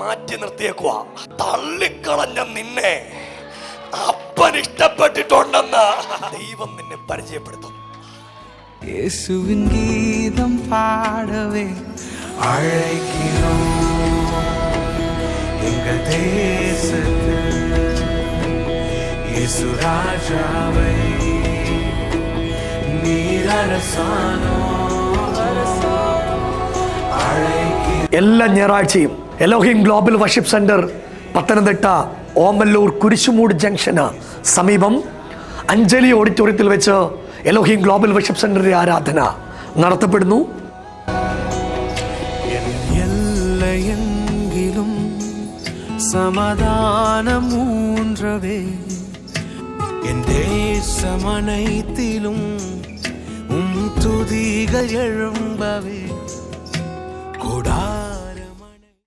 മാറ്റി നിർത്തിയേക്കുക. തള്ളിക്കളഞ്ഞ നിന്നെ അപ്പൻ ഇഷ്ടപ്പെട്ടിട്ടുണ്ടെന്ന് ദൈവം നിന്നെ പരിചയപ്പെടുത്തും. യേശുവിൻ ഗീതം പാടവേ அழைக்கிறோம் எங்கள் தேசத்தில் இயேசு ராஜாவை நீர் அரசானோ എല്ലാ ഞായറാഴ്ചയും Elohim global worship centre Pathanamthitta Omallur Kurisumoodu junction സമീപം അഞ്ജലി ഓഡിറ്റോറിയത്തിൽ വെച്ച് എലോഹിം ഗ്ലോബൽ വർഷിപ്പ് സെന്ററിന്റെ ആരാധന നടത്തപ്പെടുന്നു. എല്ലെങ്കിലും സമാധാനം ഊன்றவே என் தேசமனைத்திலும் துதிகள் எழும்பவே